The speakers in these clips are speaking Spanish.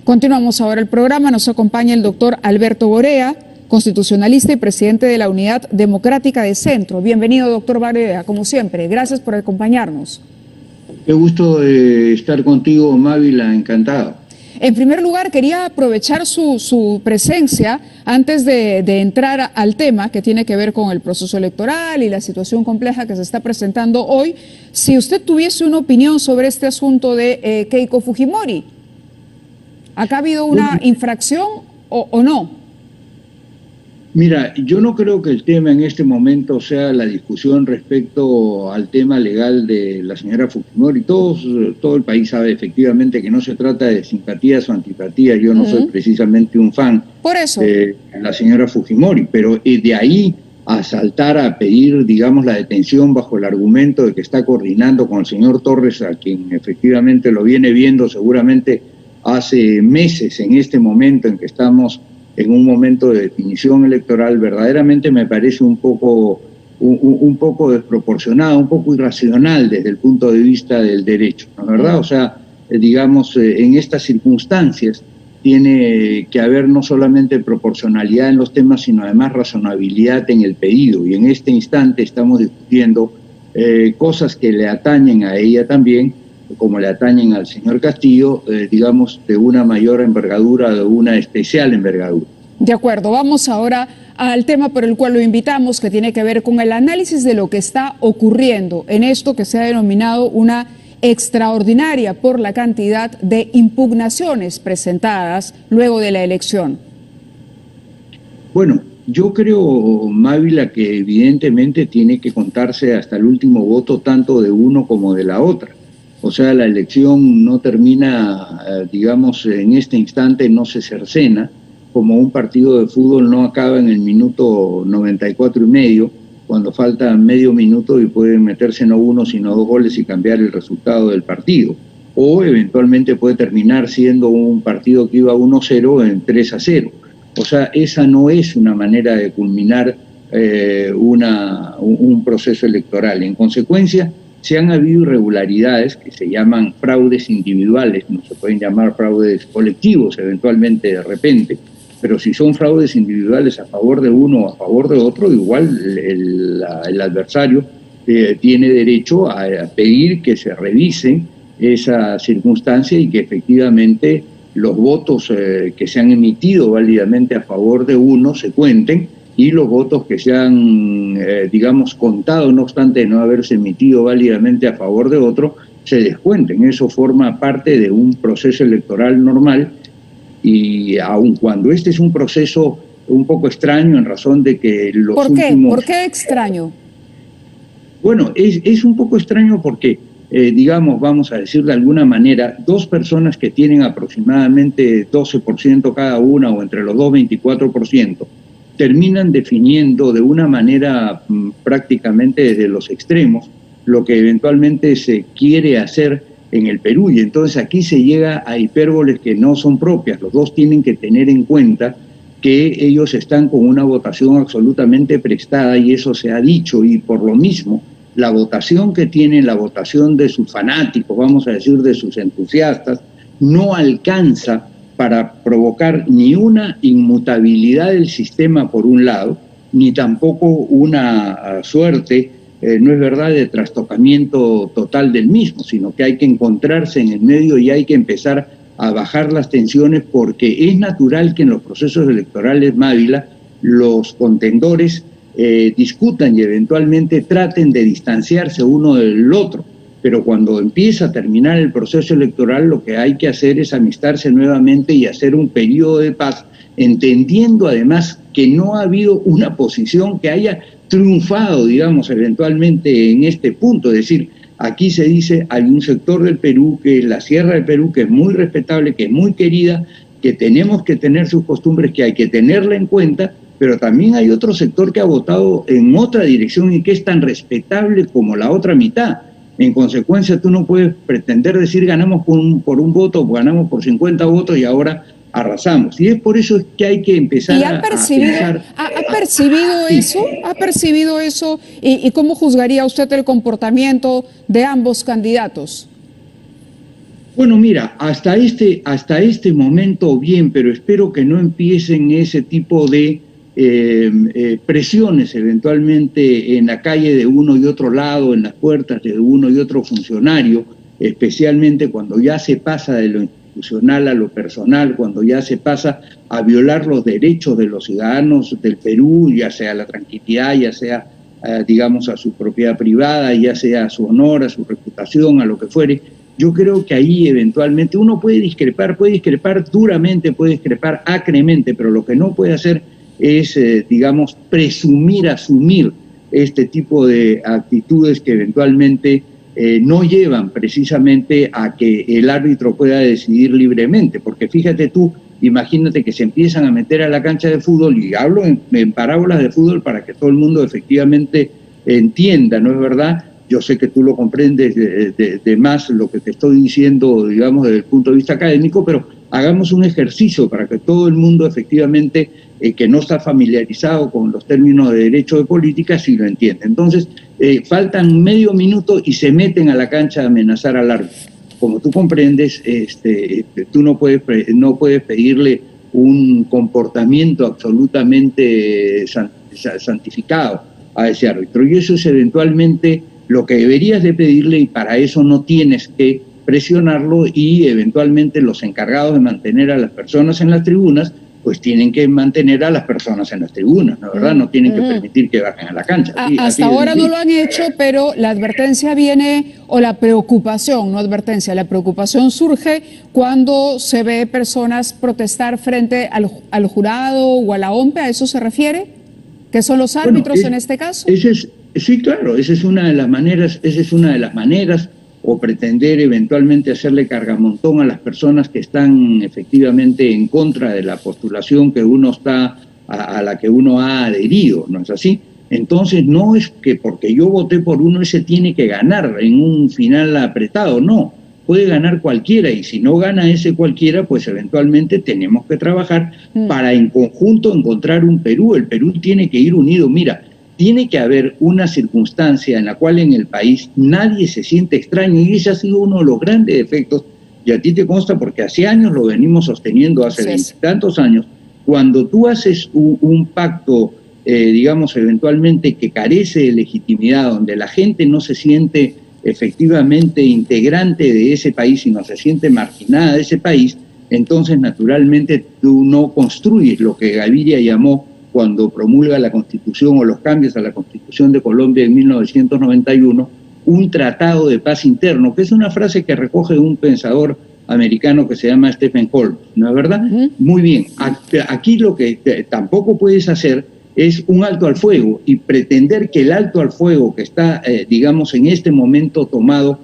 Continuamos ahora el programa. Nos acompaña el doctor Alberto Borea, constitucionalista y presidente de la Unidad Democrática de Centro. Bienvenido, doctor Borea, como siempre. Gracias por acompañarnos. Qué gusto estar contigo, Mávila, encantado. En primer lugar, quería aprovechar su presencia antes de entrar al tema que tiene que ver con el proceso electoral y la situación compleja que se está presentando hoy. Si usted tuviese una opinión sobre este asunto de Keiko Fujimori, ¿acá ha habido una infracción o no? Mira, yo no creo que el tema en este momento sea la discusión respecto al tema legal de la señora Fujimori. Todo el país sabe efectivamente que no se trata de simpatías o antipatías. Yo no soy precisamente un fan Por eso. de la señora Fujimori, pero de ahí a saltar a pedir, digamos, la detención bajo el argumento de que está coordinando con el señor Torres, a quien efectivamente lo viene viendo seguramente hace meses en este momento en que estamos en un momento de definición electoral, verdaderamente me parece un poco desproporcionado, un poco irracional desde el punto de vista del derecho, ¿no es verdad? O sea, digamos, en estas circunstancias tiene que haber no solamente proporcionalidad en los temas, sino además razonabilidad en el pedido. Y en este instante estamos discutiendo cosas que le atañen a ella también, como le atañen al señor Castillo, digamos, de una mayor envergadura, de una especial envergadura. De acuerdo, vamos ahora al tema por el cual lo invitamos, que tiene que ver con el análisis de lo que está ocurriendo en esto que se ha denominado una extraordinaria por la cantidad de impugnaciones presentadas luego de la elección. Bueno, yo creo, Mávila, que evidentemente tiene que contarse hasta el último voto tanto de uno como de la otra. O sea, la elección no termina, digamos, en este instante no se cercena, como un partido de fútbol no acaba en el minuto 94 y medio, cuando falta medio minuto y pueden meterse no uno sino dos goles y cambiar el resultado del partido. O eventualmente puede terminar siendo un partido que iba 1-0 en 3-0. O sea, esa no es una manera de culminar un proceso electoral. En consecuencia, si han habido irregularidades que se llaman fraudes individuales, no se pueden llamar fraudes colectivos eventualmente de repente, pero si son fraudes individuales a favor de uno o a favor de otro, igual el adversario tiene derecho a pedir que se revise esa circunstancia y que efectivamente los votos que se han emitido válidamente a favor de uno se cuenten y los votos que se han, digamos, contado, no obstante no haberse emitido válidamente a favor de otro, se descuenten. Eso forma parte de un proceso electoral normal y aun cuando este es un proceso un poco extraño en razón de que los últimos... ¿Por qué extraño? Bueno, es un poco extraño porque, digamos, vamos a decir de alguna manera, dos personas que tienen aproximadamente 12% cada una o entre los dos 24%, terminan definiendo de una manera prácticamente desde los extremos lo que eventualmente se quiere hacer en el Perú. Y entonces aquí se llega a hipérboles que no son propias. Los dos tienen que tener en cuenta que ellos están con una votación absolutamente prestada y eso se ha dicho. Y por lo mismo, la votación que tienen, la votación de sus fanáticos, vamos a decir de sus entusiastas, no alcanza para provocar ni una inmutabilidad del sistema por un lado, ni tampoco una suerte, no es verdad, de trastocamiento total del mismo, sino que hay que encontrarse en el medio y hay que empezar a bajar las tensiones porque es natural que en los procesos electorales, Mávila, los contendores discutan y eventualmente traten de distanciarse uno del otro. Pero cuando empieza a terminar el proceso electoral, lo que hay que hacer es amistarse nuevamente y hacer un periodo de paz, entendiendo además que no ha habido una posición que haya triunfado, digamos, eventualmente en este punto. Es decir, aquí se dice, hay un sector del Perú, que es la Sierra del Perú, que es muy respetable, que es muy querida, que tenemos que tener sus costumbres, que hay que tenerla en cuenta, pero también hay otro sector que ha votado en otra dirección y que es tan respetable como la otra mitad. En consecuencia, tú no puedes pretender decir ganamos por un voto, ganamos por 50 votos y ahora arrasamos. Y es por eso que hay que empezar a pensar... ¿Ha percibido eso? ¿Y cómo juzgaría usted el comportamiento de ambos candidatos? Bueno, mira, hasta este momento bien, pero espero que no empiecen ese tipo de presiones eventualmente en la calle de uno y otro lado, en las puertas de uno y otro funcionario, especialmente cuando ya se pasa de lo institucional a lo personal, cuando ya se pasa a violar los derechos de los ciudadanos del Perú, ya sea la tranquilidad, ya sea, digamos, a su propiedad privada, ya sea a su honor, a su reputación, a lo que fuere. Yo creo que ahí eventualmente uno puede discrepar duramente, puede discrepar acremente, pero lo que no puede hacer es, digamos, asumir este tipo de actitudes que eventualmente no llevan precisamente a que el árbitro pueda decidir libremente, porque fíjate tú, imagínate que se empiezan a meter a la cancha de fútbol, y hablo en parábolas de fútbol para que todo el mundo efectivamente entienda, ¿no es verdad? Yo sé que tú lo comprendes de más lo que te estoy diciendo, digamos, desde el punto de vista académico, pero hagamos un ejercicio para que todo el mundo efectivamente, que no está familiarizado con los términos de derecho de política, sí lo entiende. Entonces, faltan medio minuto y se meten a la cancha a amenazar al árbitro. Como tú comprendes, tú no puedes pedirle un comportamiento absolutamente santificado a ese árbitro. Y eso es eventualmente lo que deberías de pedirle, y para eso no tienes que presionarlo, y eventualmente los encargados de mantener a las personas en las tribunas, pues tienen que mantener a las personas en las tribunas, ¿no? ¿Verdad? No tienen que permitir que bajen a la cancha. Hasta ahora no lo han hecho, pero la advertencia viene, o la preocupación, no advertencia, la preocupación surge cuando se ve personas protestar frente al jurado o a la OMPE. ¿A eso se refiere? ¿Qué son los árbitros en este caso? Sí, claro, esa es una de las maneras, o pretender eventualmente hacerle cargamontón a las personas que están efectivamente en contra de la postulación que uno está, a la que uno ha adherido, ¿no es así? Entonces no es que porque yo voté por uno ese tiene que ganar en un final apretado, no, puede ganar cualquiera, y si no gana ese cualquiera, pues eventualmente tenemos que trabajar para en conjunto encontrar un Perú. El Perú tiene que ir unido. Mira, tiene que haber una circunstancia en la cual en el país nadie se siente extraño, y ese ha sido uno de los grandes defectos, y a ti te consta porque hace años lo venimos sosteniendo, hace veintitantos años. Cuando tú haces un pacto, digamos, eventualmente que carece de legitimidad, donde la gente no se siente efectivamente integrante de ese país, sino se siente marginada de ese país, entonces naturalmente tú no construyes lo que Gaviria llamó, cuando promulga la Constitución o los cambios a la Constitución de Colombia en 1991, un tratado de paz interno, que es una frase que recoge un pensador americano que se llama Stephen Holmes, ¿no es verdad? Muy bien, aquí lo que tampoco puedes hacer es un alto al fuego, y pretender que el alto al fuego que está, digamos, en este momento tomado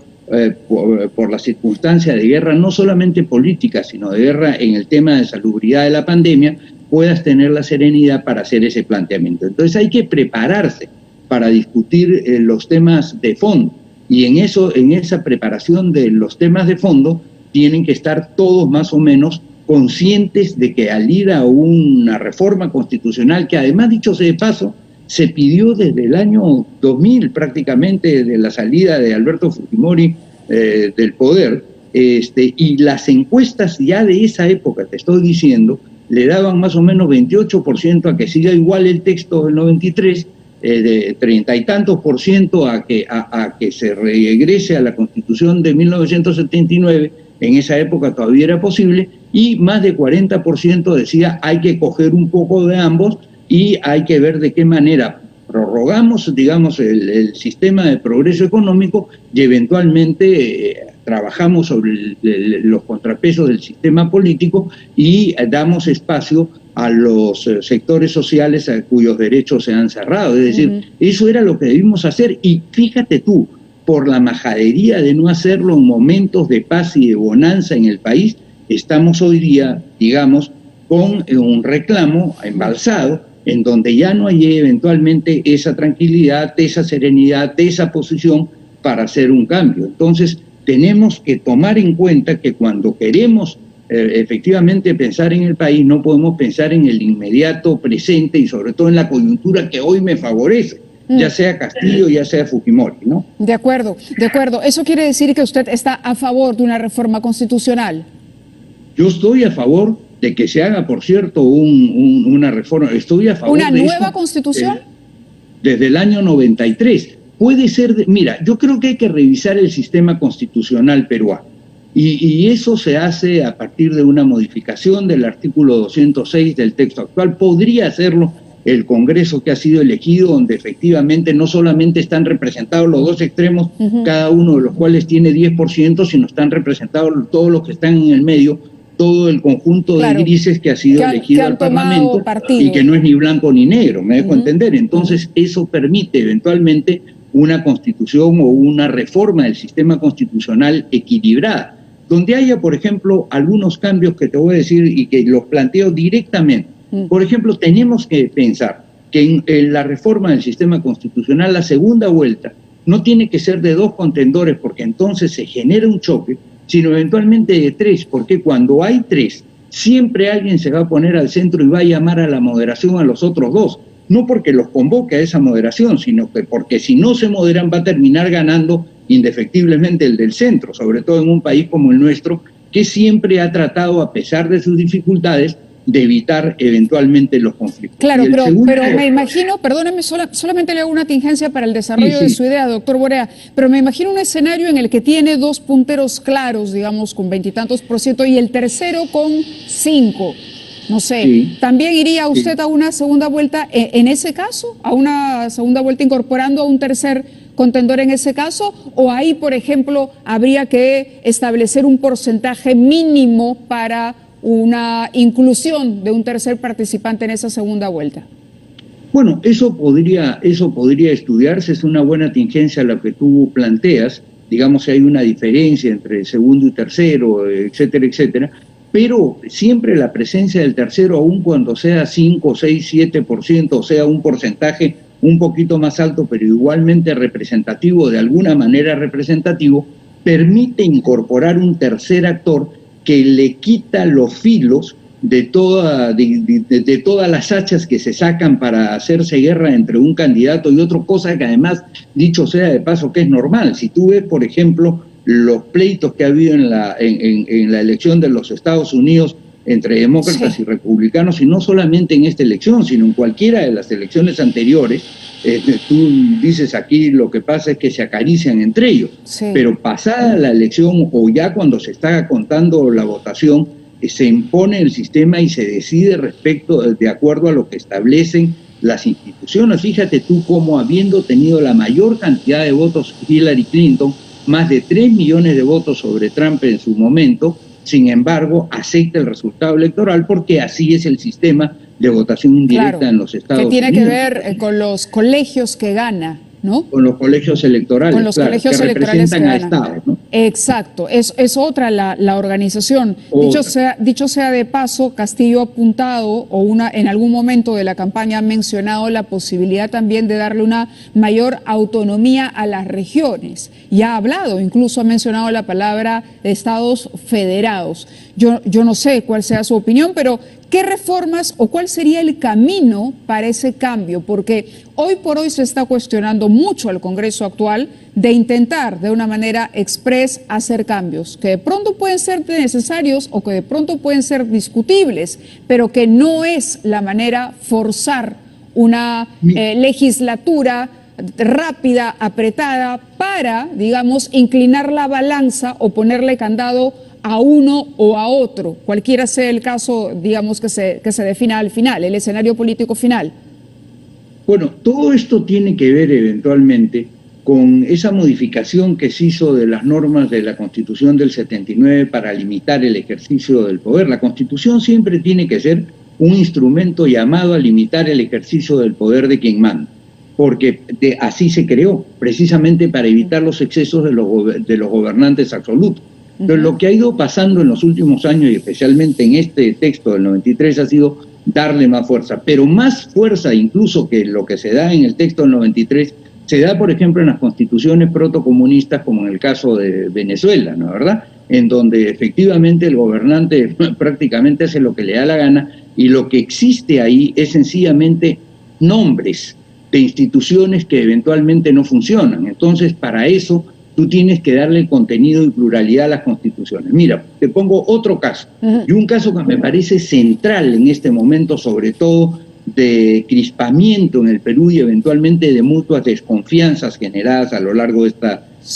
por la circunstancia de guerra, no solamente política, sino de guerra en el tema de salubridad de la pandemia, puedas tener la serenidad para hacer ese planteamiento. Entonces hay que prepararse para discutir los temas de fondo, y en esa preparación de los temas de fondo tienen que estar todos más o menos conscientes de que al ir a una reforma constitucional, que además, dicho sea de paso, se pidió desde el año 2000 prácticamente, de la salida de Alberto Fujimori del poder, y las encuestas ya de esa época, te estoy diciendo, le daban más o menos 28% a que siga igual el texto del 93, de 30 y tantos por ciento a que se regrese a la Constitución de 1979, en esa época todavía era posible, y más de 40% decía hay que coger un poco de ambos y hay que ver de qué manera prorrogamos, digamos, el sistema de progreso económico, y eventualmente trabajamos sobre los contrapesos del sistema político y damos espacio a los sectores sociales a cuyos derechos se han cerrado. Es decir, eso era lo que debimos hacer, y fíjate tú, por la majadería de no hacerlo en momentos de paz y de bonanza en el país, estamos hoy día, digamos, con un reclamo embalsado, en donde ya no hay eventualmente esa tranquilidad, esa serenidad, esa posición para hacer un cambio. Entonces, tenemos que tomar en cuenta que cuando queremos efectivamente pensar en el país, no podemos pensar en el inmediato presente y sobre todo en la coyuntura que hoy me favorece. ya sea Castillo, ya sea Fujimori, ¿no? De acuerdo, de acuerdo. ¿Eso quiere decir que usted está a favor de una reforma constitucional? Yo estoy a favor de que se haga, por cierto, una reforma. Estoy a favor ¿Una de nueva eso, constitución? desde el año 93. Puede ser, mira, yo creo que hay que revisar el sistema constitucional peruano. Y eso se hace a partir de una modificación del artículo 206 del texto actual. Podría hacerlo el Congreso que ha sido elegido, donde efectivamente no solamente están representados los dos extremos, cada uno de los cuales tiene 10%, sino están representados todos los que están en el medio, todo el conjunto de grises que ha sido elegido al Parlamento y que no es ni blanco ni negro, me dejo entender. Entonces eso permite eventualmente una constitución o una reforma del sistema constitucional equilibrada, donde haya, por ejemplo, algunos cambios que te voy a decir y que los planteo directamente. Por ejemplo, tenemos que pensar que en la reforma del sistema constitucional, la segunda vuelta no tiene que ser de 2 contendores, porque entonces se genera un choque, sino eventualmente de 3, porque cuando hay 3, siempre alguien se va a poner al centro y va a llamar a la moderación a los otros 2, no porque los convoque a esa moderación, sino que porque si no se moderan va a terminar ganando indefectiblemente el del centro, sobre todo en un país como el nuestro, que siempre ha tratado, a pesar de sus dificultades, de evitar eventualmente los conflictos. Claro, pero me imagino, perdóneme, solamente le hago una tingencia para el desarrollo de su idea, doctor Borea, pero me imagino un escenario en el que tiene 2 punteros claros, digamos, con 20 y tantos % y el tercero con 5. No sé, ¿también iría usted a una segunda vuelta en ese caso? ¿A una segunda vuelta incorporando a un tercer contendor en ese caso? ¿O ahí, por ejemplo, habría que establecer un porcentaje mínimo para una inclusión de un tercer participante en esa segunda vuelta? Bueno, eso podría estudiarse, es una buena tingencia la que tú planteas, digamos si hay una diferencia entre segundo y tercero, etcétera, etcétera, pero siempre la presencia del tercero, aun cuando sea 5, 6, 7%, o sea un porcentaje un poquito más alto, pero igualmente representativo, de alguna manera representativo, permite incorporar un tercer actor que le quita los filos de todas las hachas que se sacan para hacerse guerra entre un candidato y otro, cosa que además, dicho sea de paso, que es normal. Si tú ves, por ejemplo, los pleitos que ha habido en la elección de los Estados Unidos entre demócratas y republicanos, y no solamente en esta elección, sino en cualquiera de las elecciones anteriores, tú dices aquí lo que pasa es que se acarician entre ellos, pero pasada la elección o ya cuando se está contando la votación, se impone el sistema y se decide de acuerdo a lo que establecen las instituciones. Fíjate tú cómo, habiendo tenido la mayor cantidad de votos Hillary Clinton, más de 3 millones de votos sobre Trump en su momento, sin embargo, acepta el resultado electoral porque así es el sistema de votación indirecta en los Estados Unidos. Que tiene que ver con los colegios que gana, ¿no? Con los colegios electorales, con los colegios que electorales representan a Estados, ¿no? Exacto, es otra la organización. Dicho sea de paso, Castillo ha apuntado, en algún momento de la campaña ha mencionado la posibilidad también de darle una mayor autonomía a las regiones. Y ha hablado, incluso ha mencionado la palabra de estados federados. Yo no sé cuál sea su opinión, pero ¿qué reformas o cuál sería el camino para ese cambio? Porque hoy por hoy se está cuestionando mucho al Congreso actual de intentar de una manera express hacer cambios que de pronto pueden ser necesarios o que de pronto pueden ser discutibles, pero que no es la manera forzar una legislatura rápida, apretada, para, digamos, inclinar la balanza o ponerle candado a uno o a otro, cualquiera sea el caso, digamos, que se defina al final, el escenario político final. Bueno, todo esto tiene que ver eventualmente con esa modificación que se hizo de las normas de la Constitución del 79 para limitar el ejercicio del poder. La Constitución siempre tiene que ser un instrumento llamado a limitar el ejercicio del poder de quien manda, porque así se creó, precisamente para evitar los excesos de los gobernantes absolutos. Pero lo que ha ido pasando en los últimos años, y especialmente en este texto del 93, ha sido darle más fuerza, pero más fuerza incluso que lo que se da en el texto del 93, se da, por ejemplo, en las constituciones protocomunistas, como en el caso de Venezuela, ¿no es verdad?, en donde efectivamente el gobernante prácticamente hace lo que le da la gana, y lo que existe ahí es sencillamente nombres de instituciones que eventualmente no funcionan. Entonces, para eso tú tienes que darle contenido y pluralidad a las constituciones. Mira, te pongo otro caso, y un caso que me parece central en este momento, sobre todo de crispamiento en el Perú y eventualmente de mutuas desconfianzas generadas a lo largo de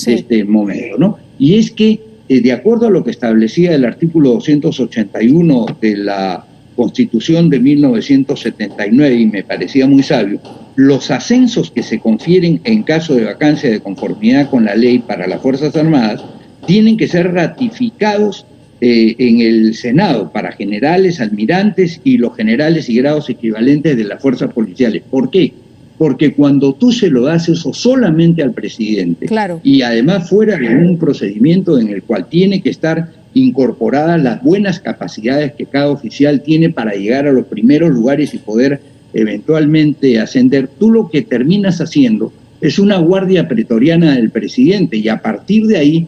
este momento, ¿no? Y es que, de acuerdo a lo que establecía el artículo 281 de la Constitución de 1979, y me parecía muy sabio, los ascensos que se confieren en caso de vacancia de conformidad con la ley para las Fuerzas Armadas tienen que ser ratificados en el Senado para generales, almirantes y los generales y grados equivalentes de las fuerzas policiales. ¿Por qué? Porque cuando tú se lo das eso solamente al presidente, claro, y además fuera de un procedimiento en el cual tiene que estar incorporadas las buenas capacidades que cada oficial tiene para llegar a los primeros lugares y poder eventualmente ascender, tú lo que terminas haciendo es una guardia pretoriana del presidente, y a partir de ahí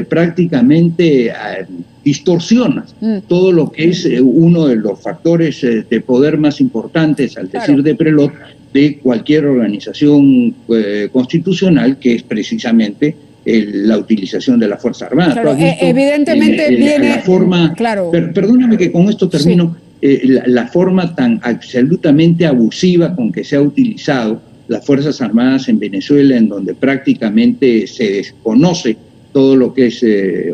prácticamente distorsionas todo lo que es uno de los factores de poder más importantes, al decir de Prelot, de cualquier organización constitucional, que es precisamente la utilización de la Fuerza Armada. Claro, evidentemente viene... La forma, claro. Perdóname que con esto termino. Sí. La forma tan absolutamente abusiva con que se ha utilizado las Fuerzas Armadas en Venezuela, en donde prácticamente se desconoce todo lo que es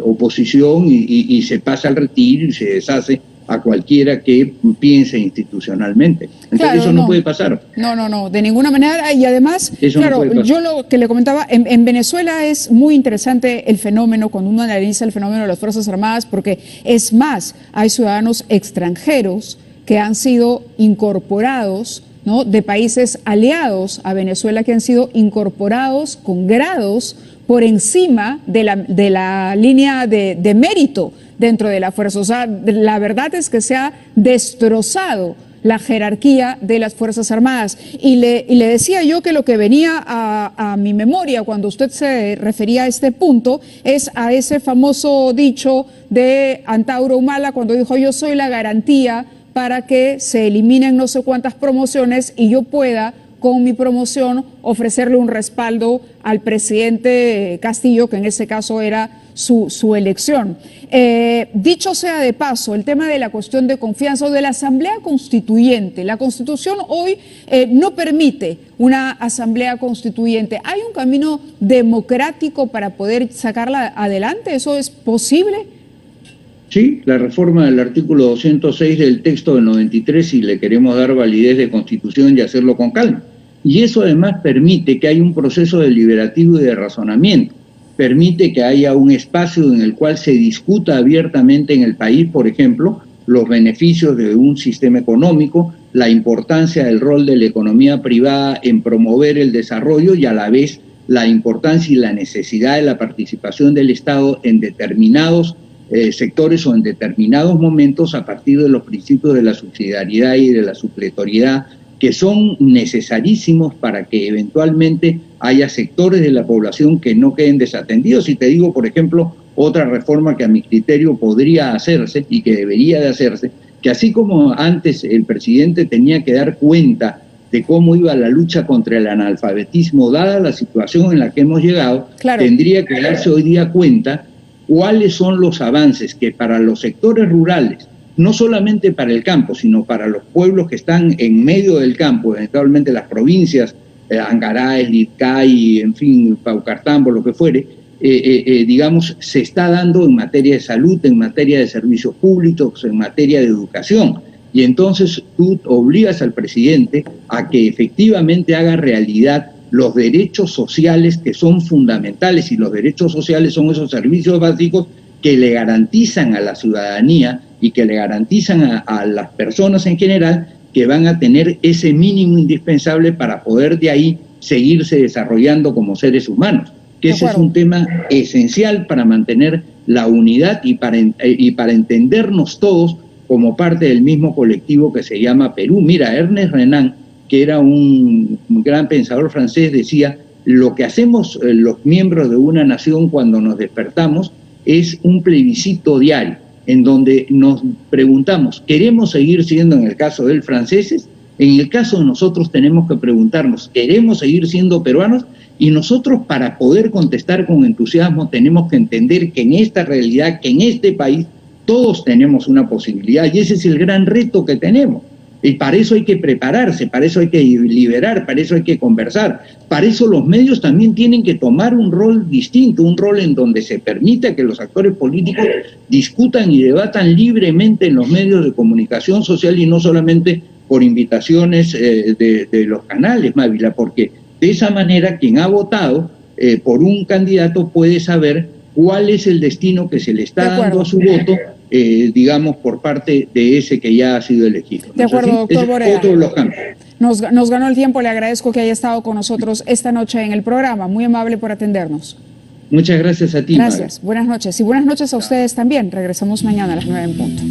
oposición y se pasa al retiro y se deshace a cualquiera que piense institucionalmente. Entonces claro, eso no puede pasar. No, de ninguna manera. Y además, eso claro, no yo lo que le comentaba, en Venezuela es muy interesante el fenómeno, cuando uno analiza el fenómeno de las Fuerzas Armadas, porque es más, hay ciudadanos extranjeros que han sido incorporados, ¿no?, de países aliados a Venezuela, que han sido incorporados con grados por encima de la línea de mérito dentro de la fuerza. O sea, la verdad es que se ha destrozado la jerarquía de las Fuerzas Armadas. Y le decía yo que lo que venía a mi memoria cuando usted se refería a este punto es a ese famoso dicho de Antauro Humala, cuando dijo: yo soy la garantía para que se eliminen no sé cuántas promociones y yo pueda, con mi promoción, ofrecerle un respaldo al presidente Castillo, que en ese caso era su elección. Dicho sea de paso, el tema de la cuestión de confianza o de la Asamblea Constituyente. La Constitución hoy no permite una Asamblea Constituyente. ¿Hay un camino democrático para poder sacarla adelante? ¿Eso es posible? Sí, la reforma del artículo 206 del texto del 93, si le queremos dar validez de Constitución y hacerlo con calma. Y eso además permite que haya un proceso deliberativo y de razonamiento. Permite que haya un espacio en el cual se discuta abiertamente en el país, por ejemplo, los beneficios de un sistema económico, la importancia del rol de la economía privada en promover el desarrollo y a la vez la importancia y la necesidad de la participación del Estado en determinados sectores o en determinados momentos a partir de los principios de la subsidiariedad y de la supletoriedad, que son necesarísimos para que eventualmente haya sectores de la población que no queden desatendidos. Y te digo, por ejemplo, otra reforma que a mi criterio podría hacerse y que debería de hacerse, que así como antes el presidente tenía que dar cuenta de cómo iba la lucha contra el analfabetismo, dada la situación en la que hemos llegado, claro, tendría que darse hoy día cuenta cuáles son los avances que para los sectores rurales, no solamente para el campo, sino para los pueblos que están en medio del campo, eventualmente las provincias, Angaray, Lircay, en fin, Paucartambo, lo que fuere, digamos, se está dando en materia de salud, en materia de servicios públicos, en materia de educación. Y entonces tú obligas al presidente a que efectivamente haga realidad los derechos sociales que son fundamentales, y los derechos sociales son esos servicios básicos que le garantizan a la ciudadanía y que le garantizan a las personas en general que van a tener ese mínimo indispensable para poder de ahí seguirse desarrollando como seres humanos, que ese es un tema esencial para mantener la unidad y para entendernos todos como parte del mismo colectivo que se llama Perú. Mira, Ernest Renan, que era un gran pensador francés, decía: lo que hacemos los miembros de una nación cuando nos despertamos es un plebiscito diario, en donde nos preguntamos, ¿queremos seguir siendo, en el caso de los franceses, En el caso de nosotros tenemos que preguntarnos, ¿queremos seguir siendo peruanos? Y nosotros, para poder contestar con entusiasmo, tenemos que entender que en esta realidad, que en este país, todos tenemos una posibilidad, y ese es el gran reto que tenemos. Y para eso hay que prepararse, para eso hay que liberar, para eso hay que conversar. Para eso los medios también tienen que tomar un rol distinto, un rol en donde se permita que los actores políticos discutan y debatan libremente en los medios de comunicación social y no solamente por invitaciones de los canales, Mávila, porque de esa manera quien ha votado por un candidato puede saber cuál es el destino que se le está dando a su voto, digamos, por parte de ese que ya ha sido elegido. De acuerdo, doctor Borea. Otro de los cambios. Nos ganó el tiempo, le agradezco que haya estado con nosotros esta noche en el programa. Muy amable por atendernos. Muchas gracias a ti. Gracias, buenas noches. Y buenas noches a ustedes también. Regresamos mañana a las 9 en punto.